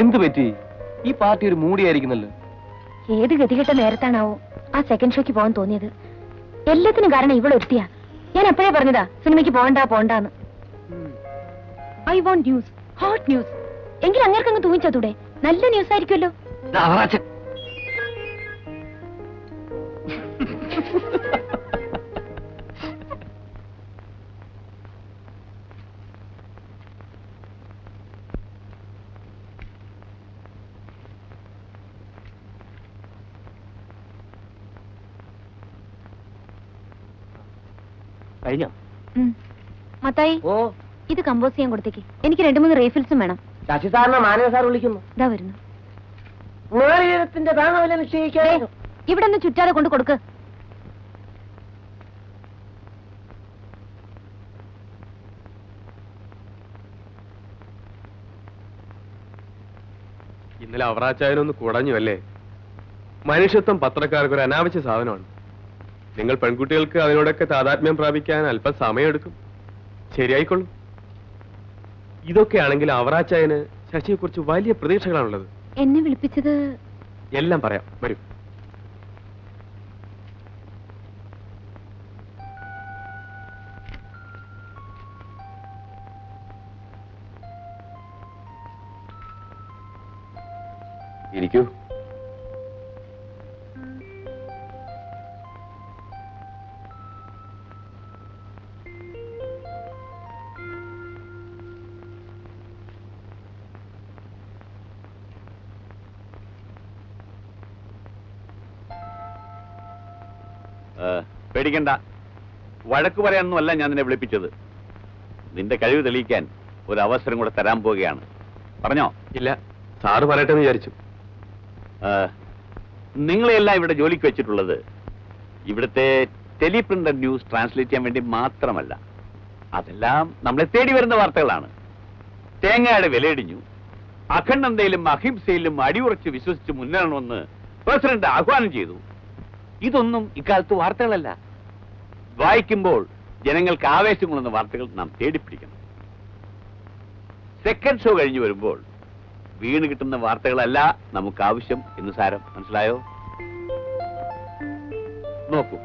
എന്ത് പറ്റി? ഈ പാർട്ടി ഒരു മൂടിയായിരിക്കുന്നല്ലോ. ഏത് ഗതികെട്ട നേരത്താണാവോ ആ സെക്കൻഡ് ഷോയ്ക്ക് പോകാൻ തോന്നിയത്? എല്ലാത്തിനും കാരണം ഇവളൊരുത്തിയാ. ഞാൻ എപ്പോഴേ പറഞ്ഞതാ സിനിമയ്ക്ക് പോണ്ടാന്ന്. I want news, hot news. എങ്കിൽ അങ്ങേർക്കങ്ങ് തൂങ്ങിച്ചതൂടെ? നല്ല ന്യൂസ് ആയിരിക്കുമല്ലോ. കഴിഞ്ഞോ? മത്തായി, ഇത് കമ്പോസ് ചെയ്യാൻ കൊടുത്തേക്ക്. എനിക്ക് 2-3 റീഫിൽസും വേണം. ശശി സാറിനെ മാനവ സാർ വിളിക്കുന്നു. ഇതാ വരുന്നു. ഇവിടെ ഒന്ന് ചുറ്റാതെ കൊണ്ട് കൊടുക്ക്. ഇന്നലെ അവറാച്ചായനൊന്ന് കുടഞ്ഞു അല്ലേ? മനുഷ്യത്വം പത്രക്കാർക്ക് ഒരു അനാവശ്യ സാധനമാണ്. നിങ്ങൾ പെൺകുട്ടികൾക്ക് അതിനോടൊക്കെ താതാത്മ്യം പ്രാപിക്കാൻ അല്പം സമയമെടുക്കും. ശരിയായിക്കൊള്ളും. ഇതൊക്കെയാണെങ്കിൽ അവറാച്ചായന് ശശിയെ കുറിച്ച് വലിയ പ്രതീക്ഷകളാണുള്ളത്. എന്നെ വിളിപ്പിച്ചത് എല്ലാം പറയാം, വരൂ. ഇരിക്കൂ. പേടിക്കണ്ട, വഴക്ക് പറയാനൊന്നുമല്ല ഞാൻ നിന്നെ വിളിപ്പിച്ചത്. നിന്റെ കഴിവ് തെളിയിക്കാൻ ഒരു അവസരം കൂടെ തരാൻ പോവുകയാണ്. പറഞ്ഞോ? ഇല്ല, സാറ് പറയട്ടെ എന്ന് വിചാരിച്ചു. നിങ്ങളെല്ലാം ഇവിടെ ജോലിക്ക് വെച്ചിട്ടുള്ളത് ഇവിടുത്തെ ടെലിപ്രിന്റർ ന്യൂസ് ട്രാൻസ്ലേറ്റ് ചെയ്യാൻ വേണ്ടി മാത്രമല്ല. അതെല്ലാം നമ്മളെ തേടി വരുന്ന വാർത്തകളാണ്. തേങ്ങയുടെ വിലയിടിഞ്ഞു, അഖണ്ഡതയിലും അഹിംസയിലും അടിയുറച്ച് വിശ്വസിച്ച് മുന്നേറണമെന്ന് പ്രസിഡന്റ് ആഹ്വാനം ചെയ്തു. ഇതൊന്നും ഇക്കാലത്ത് വാർത്തകളല്ല. വായിക്കുമ്പോൾ ജനങ്ങൾക്ക് ആവേശം കൊള്ളുന്ന വാർത്തകൾ നാം തേടിപ്പിടിക്കണം. സെക്കൻഡ് ഷോ കഴിഞ്ഞു വരുമ്പോൾ വീണ് കിട്ടുന്ന വാർത്തകളല്ല നമുക്ക് ആവശ്യം എന്ന് സാരം. മനസ്സിലായോ? നോക്കൂ,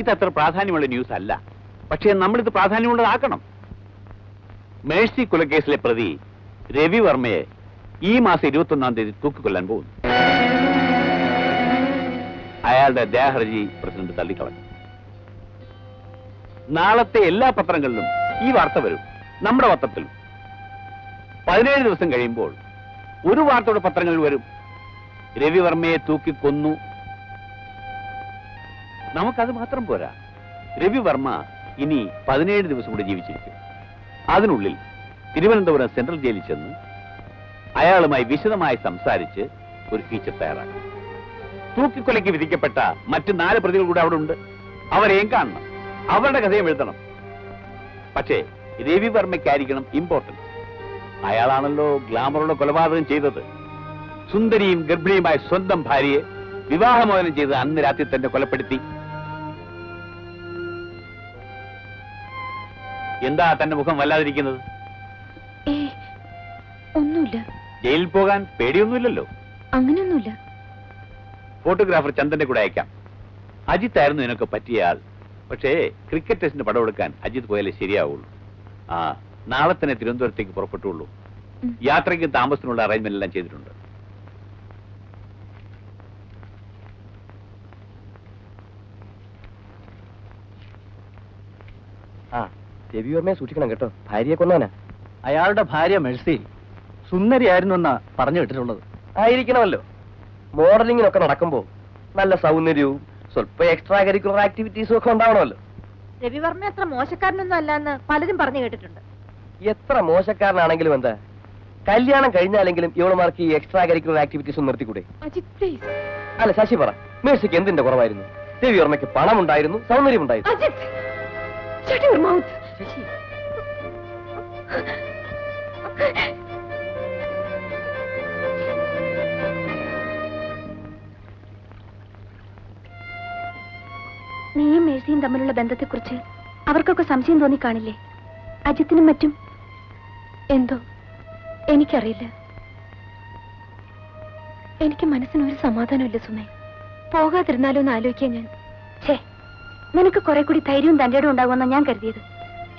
ഇതത്ര പ്രാധാന്യമുള്ള ന്യൂസ് അല്ല, പക്ഷേ നമ്മളിത് പ്രാധാന്യമുള്ളതാക്കണം. മേഴ്സി കൊലക്കേസിലെ പ്രതി രവി വർമ്മയെ ഈ മാസം 21-ാം തീയതി തൂക്കിക്കൊല്ലാൻ പോകുന്നു. അയാളുടെ ദയാഹർജി പ്രസിഡന്റ് തള്ളിക്കളഞ്ഞു. നാളത്തെ എല്ലാ പത്രങ്ങളിലും ഈ വാർത്ത വരും, നമ്മുടെ പത്രത്തിലും. 17 ദിവസം കഴിയുമ്പോൾ ഒരു വാർത്തയുടെ പത്രങ്ങളിൽ വരും, രവിവർമ്മയെ തൂക്കിക്കൊന്നു. നമുക്കത് മാത്രം പോരാ, രവിവർമ്മ ഇനി 17 ദിവസം കൂടെ ജീവിച്ചിരിക്കും. അതിനുള്ളിൽ തിരുവനന്തപുരം സെൻട്രൽ ജയിലിൽ ചെന്ന് അയാളുമായി വിശദമായി സംസാരിച്ച് ഒരു ഫീച്ചർ തയ്യാറാക്കും. തൂക്കിക്കൊലയ്ക്ക് വിധിക്കപ്പെട്ട മറ്റ് 4 പ്രതികൾ കൂടെ അവിടെ ഉണ്ട്. അവരെയും കാണണം, അവരുടെ കഥയും എഴുതണം. പക്ഷേ രവിവർമ്മയ്ക്കായിരിക്കണം ഇമ്പോർട്ടൻസ്. അയാളാണല്ലോ ഗ്ലാമറുള്ള കൊലപാതകം ചെയ്തത്. സുന്ദരിയും ഗർഭിണിയുമായ സ്വന്തം ഭാര്യയെ വിവാഹമോചനം ചെയ്ത് അന്ന് രാത്രി തന്നെ കൊലപ്പെടുത്തി. എന്താ തന്റെ മുഖം വല്ലാതിരിക്കുന്നത്? ഒന്നുമില്ല. ജയിലിൽ പോകാൻ പേടിയൊന്നുമില്ലല്ലോ? അങ്ങനെയൊന്നുമില്ല. ഫോട്ടോഗ്രാഫർ ചന്ദന്റെ കൂടെ അയക്കാം. അജിത്ത് ആയിരുന്നു ഇതിനൊക്കെ പറ്റിയ ആൾ. പക്ഷേ ക്രിക്കറ്റ് ടെസ്റ്റിന് പടം എടുക്കാൻ അജിത്ത് പോയാലേ ശരിയാവുള്ളൂ. നാളെ തന്നെ തിരുവനന്തപുരത്തേക്ക് പുറപ്പെട്ടുള്ളൂ. യാത്രയ്ക്ക് താമസത്തിനുള്ള അറേഞ്ച്മെന്റ് എല്ലാം ചെയ്തിട്ടുണ്ട്. രവിവർമ്മയെ സൂക്ഷിക്കണം കേട്ടോ, ഭാര്യയെ കൊന്നവനാ. അയാളുടെ ഭാര്യ മെഴ്സി സുന്ദരിയായിരുന്നു എന്നാ പറഞ്ഞു കേട്ടിട്ടുള്ളത്. ആയിരിക്കണമല്ലോ. മോഡലിങ്ങിനൊക്കെ നടക്കുമ്പോ നല്ല സൗന്ദര്യവും സ്വല്പം എക്സ്ട്രാ കരിക്കുലർ ആക്ടിവിറ്റീസും ഒക്കെ ഉണ്ടാവണമല്ലോ. രവിവർമ്മ അത്ര മോശക്കാരനൊന്നും അല്ലെന്ന് പലരും പറഞ്ഞു കേട്ടിട്ടുണ്ട്. എത്ര മോശക്കാരനാണെങ്കിലും എന്താ, കല്യാണം കഴിഞ്ഞാലെങ്കിലും ഇവളുമാർക്ക് ഈ എക്സ്ട്രാ കരിക്കുലർ ആക്ടിവിറ്റീസ് നിർത്തിക്കൂടെ? അല്ല, ശശി പറ, മേഴ്സിക്ക് എന്തിന്റെ കുറവായിരുന്നു? രവിവർമ്മയ്ക്ക് പണമുണ്ടായിരുന്നു, സൗന്ദര്യമുണ്ടായിരുന്നു. നീയും മേഴ്സിയും തമ്മിലുള്ള ബന്ധത്തെക്കുറിച്ച് അവർക്കൊക്കെ സംശയം തോന്നിക്കാണില്ലേ? അജിത്തിനും മറ്റും. എന്തോ എനിക്കറിയില്ല. എനിക്ക് മനസ്സിനൊരു സമാധാനമില്ല സുമേ. പോകാതിരുന്നാലോ എന്ന് ആലോചിക്കാൻ ഞാൻ. ഛേ, നിനക്ക് കുറെ കൂടി ധൈര്യവും തന്റേടും ഉണ്ടാകുമെന്നാ ഞാൻ കരുതിയത്.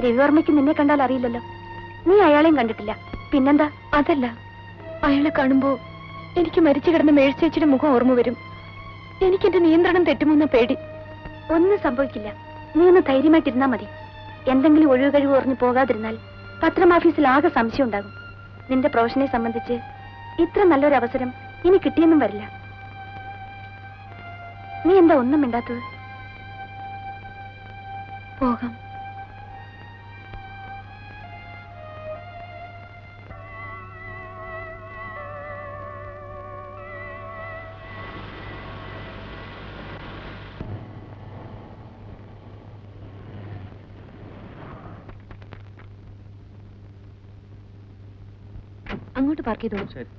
രവിവർമ്മയ്ക്ക് നിന്നെ കണ്ടാൽ അറിയില്ലല്ലോ. നീ അയാളെയും കണ്ടിട്ടില്ല. പിന്നെന്താ? അതല്ല, അയാളെ കാണുമ്പോ എനിക്ക് മരിച്ചു കിടന്ന മേഴ്ചേച്ചിയുടെ മുഖം ഓർമ്മ വരും. എനിക്കെന്റെ നിയന്ത്രണം തെറ്റുമെന്ന പേടി. ഒന്നും സംഭവിക്കില്ല. നീ ഒന്ന് ധൈര്യമായിട്ടിരുന്നാ മതി. എന്തെങ്കിലും ഒഴിവ് കഴിവ് ഓർഞ്ഞു പോകാതിരുന്നാൽ പത്രമാഫീസിൽ ആകെ സംശയം ഉണ്ടാകും. നിന്റെ പ്രൊഫഷനെ സംബന്ധിച്ച് ഇത്ര നല്ലൊരു അവസരം ഇനി കിട്ടിയെന്നും വരില്ല. നീ എന്താ ഒന്നും മിണ്ടാത്തത്? പോകാം. അങ്ങോട്ട് പാർക്ക് ചെയ്തോളൂ. ശരി.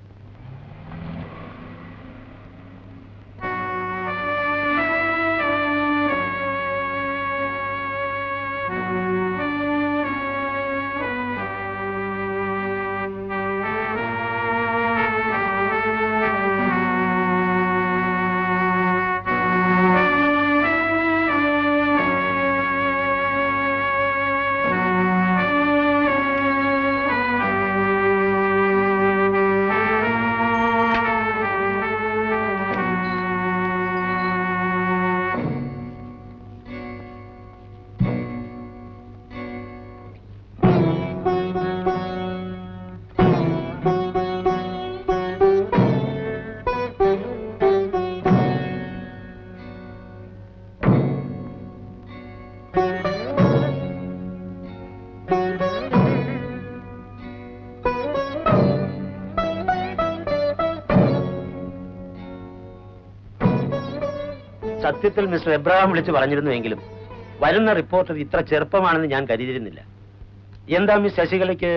സത്യത്തിൽ മിസ്റ്റർ എബ്രഹാം വിളിച്ച് പറഞ്ഞിരുന്നുവെങ്കിലും വരുന്ന റിപ്പോർട്ടർ ഇത്ര ചെറുപ്പമാണെന്ന് ഞാൻ കരുതിയിരുന്നില്ല. എന്താ മിസ് ശശികലയ്ക്ക്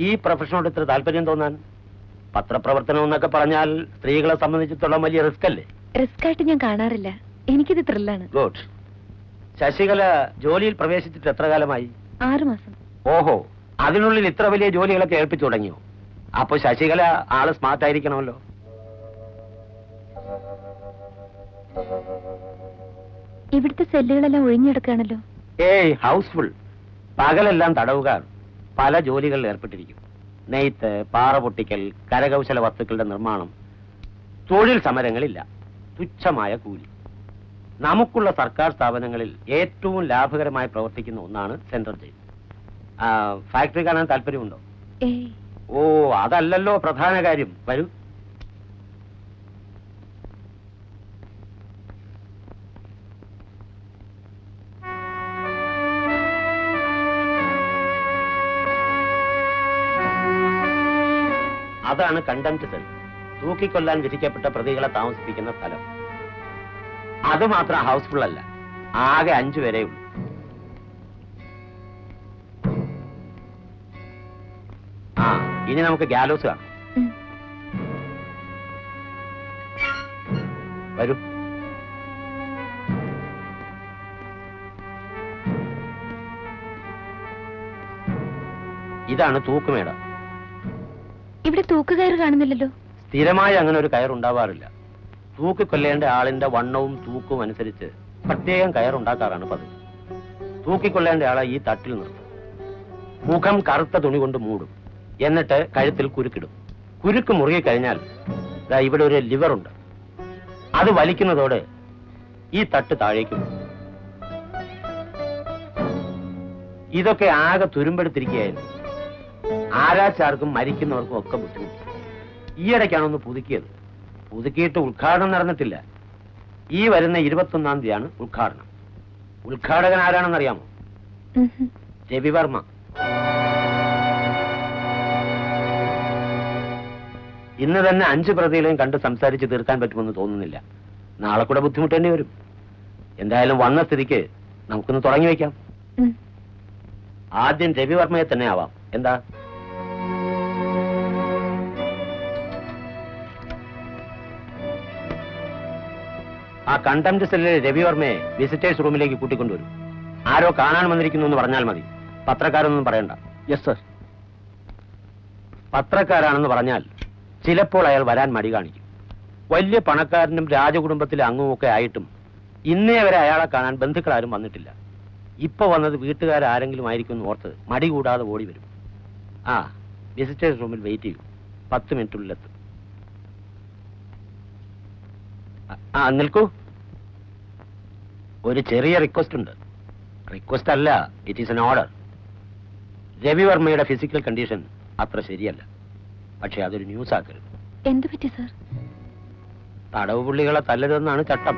ഈ പ്രൊഫഷനോട് ഇത്ര താല്പര്യം തോന്നാൻ? പത്രപ്രവർത്തനം എന്നൊക്കെ പറഞ്ഞാൽ സ്ത്രീകളെ സംബന്ധിച്ചിടത്തോളം വലിയ റിസ്ക് അല്ലേ? റിസ്ക് ആയിട്ട് ഞാൻ കാണാറില്ല. എനിക്കിത് ത്രില്ലാണ്. ഗുഡ്. ശശികല ജോലിയിൽ പ്രവേശിച്ചിട്ട് എത്ര കാലമായി? 6 മാസം. ഓഹോ, അതിനുള്ളിൽ ഇത്ര വലിയ ജോലികളൊക്കെ ഏൽപ്പിച്ചു തുടങ്ങിയോ? അപ്പൊ ശശികല ആള് സ്മാർട്ട് ആയിരിക്കണമല്ലോ. ഇവിടുത്തെ സെല്ലുകളെല്ലാം ഒഴിഞ്ഞെടുക്കുകയാണല്ലോ. ഏയ്, ഹൗസ്ഫുൾ. പകലെല്ലാം തടവുകാർ പല ജോലികളിൽ ഏർപ്പെട്ടിരിക്കും. നെയ്ത്ത്, പാറ പൊട്ടിക്കൽ, കരകൗശല വസ്തുക്കളുടെ നിർമ്മാണം. തൊഴിൽ സമരങ്ങളില്ല, തുച്ഛമായ കൂലി. നമുക്കുള്ള സർക്കാർ സ്ഥാപനങ്ങളിൽ ഏറ്റവും ലാഭകരമായി പ്രവർത്തിക്കുന്ന ഒന്നാണ് സെൻട്രൽ ജയിൽ. ഫാക്ടറി കാണാൻ താല്പര്യമുണ്ടോ? ഏയ്. ഓ, അതല്ലല്ലോ പ്രധാന കാര്യം. വരൂ. അതാണ് കണ്ടംപ്റ്റ് സെൽ. തൂക്കിക്കൊല്ലാൻ വിധിക്കപ്പെട്ട പ്രതികളെ താമസിപ്പിക്കുന്ന സ്ഥലം. അത് മാത്രം ഹൗസ്ഫുൾ അല്ല, ആകെ 5 പേരേ ഉള്ളൂ. ആ, ഇനി നമുക്ക് ഗാലോസ് കാണാം. വരൂ. ഇതാണ് തൂക്കുമേട. ഇവിടെ തൂക്കുകയറ് കാണുന്നില്ലല്ലോ. സ്ഥിരമായി അങ്ങനെ ഒരു കയർ ഉണ്ടാവാറില്ല. തൂക്കിക്കൊല്ലേണ്ട ആളിന്റെ വണ്ണവും തൂക്കും അനുസരിച്ച് പ്രത്യേകം കയറുണ്ടാക്കാറാണ് പതിവ്. തൂക്കിക്കൊല്ലേണ്ട ആളെ ഈ തട്ടിൽ നിർത്തും. മുഖം കറുത്ത തുണി കൊണ്ട് മൂടും. എന്നിട്ട് കഴുത്തിൽ കുരുക്കിടും. കുരുക്ക് മുറുകി കഴിഞ്ഞാൽ ഇവിടെ ഒരു ലിവർ ഉണ്ട്. അത് വലിക്കുന്നതോടെ ഈ തട്ട് താഴേക്ക് പോകും. ഇതൊക്കെ ആകെ തുരുമ്പെടുത്തിരിക്കുകയായിരുന്നു. ആരാച്ചാർക്കും മരിക്കുന്നവർക്കും ഒക്കെ ബുദ്ധിമുട്ട്. ഈയിടയ്ക്കാണൊന്ന് പുതുക്കിയത്. പുതുക്കിയിട്ട് ഉദ്ഘാടനം നടന്നിട്ടില്ല. ഈ വരുന്ന 21-ാം തീയതിയാണ് ഉദ്ഘാടനം. ഉദ്ഘാടകൻ ആരാണെന്നറിയാമോ? രവിവർമ്മ. ഇന്ന് തന്നെ 5 പ്രതികളെയും കണ്ട് സംസാരിച്ച് തീർക്കാൻ പറ്റുമെന്ന് തോന്നുന്നില്ല. നാളെ കൂടെ ബുദ്ധിമുട്ടേണ്ടി വരും. എന്തായാലും വന്ന സ്ഥിതിക്ക് നമുക്കൊന്ന് തുടങ്ങി വയ്ക്കാം. ആദ്യം രവിവർമ്മയെ തന്നെ ആവാം. എന്താ? ആ കണ്ടംപ്റ്റ് സെല്ലിൽ രവിവർമ്മയെ വിസിറ്റേഴ്സ് റൂമിലേക്ക് കൂട്ടിക്കൊണ്ടുവരും. ആരോ കാണാൻ വന്നിരിക്കുന്നു എന്ന് പറഞ്ഞാൽ മതി. പത്രക്കാരൊന്നും പറയണ്ട. Yes sir. പത്രക്കാരാണെന്ന് പറഞ്ഞാൽ ചിലപ്പോൾ അയാൾ വരാൻ മടി കാണിക്കും. വലിയ പണക്കാരനും രാജകുടുംബത്തിലെ അംഗവുമൊക്കെ ആയിട്ടും ഇന്നേ വരെ അയാളെ കാണാൻ ബന്ധുക്കളാരും വന്നിട്ടില്ല. ഇപ്പൊ വന്നത് വീട്ടുകാരാരെങ്കിലും ആയിരിക്കും എന്ന് ഓർത്ത് മടി കൂടാതെ ഓടി വരും. ആ, വിസിറ്റേഴ്സ് റൂമിൽ വെയിറ്റ് ചെയ്യൂ, 10 മിനിറ്റിനുള്ളിലെത്തും. ആ, നിൽക്കൂ. ഒരു ചെറിയ റിക്വസ്റ്റ് ഉണ്ട്. റിക്വസ്റ്റ് അല്ല, ഇറ്റ് ഈസ് എൻ ഓർഡർ. രവിവർമ്മയുടെ ഫിസിക്കൽ കണ്ടീഷൻ അത്ര ശരിയല്ല. പക്ഷെ അതൊരു ന്യൂസ് ആക്കരുത്. എന്ത് പറ്റി സർ? തടവ് പുള്ളികളെ തല്ലരുതെന്നാണ് ചട്ടം,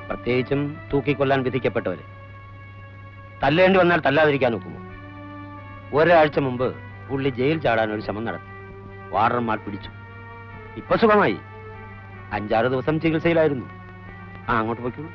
പ്രത്യേകിച്ചും തൂക്കിക്കൊല്ലാൻ വിധിക്കപ്പെട്ടവര്. തല്ലേണ്ടി വന്നാൽ തല്ലാതിരിക്കാൻ ഒക്കുമോ? ഒരാഴ്ച മുമ്പ് പുള്ളി ജയിൽ ചാടാൻ ഒരു ശ്രമം നടത്തി. വാർഡന്മാർ പിടിച്ചു. ഇപ്പൊ സുഖമായി. 5-6 ദിവസം ചികിത്സയിലായിരുന്നു. ആ, അങ്ങോട്ട് പോയിക്കോളൂ.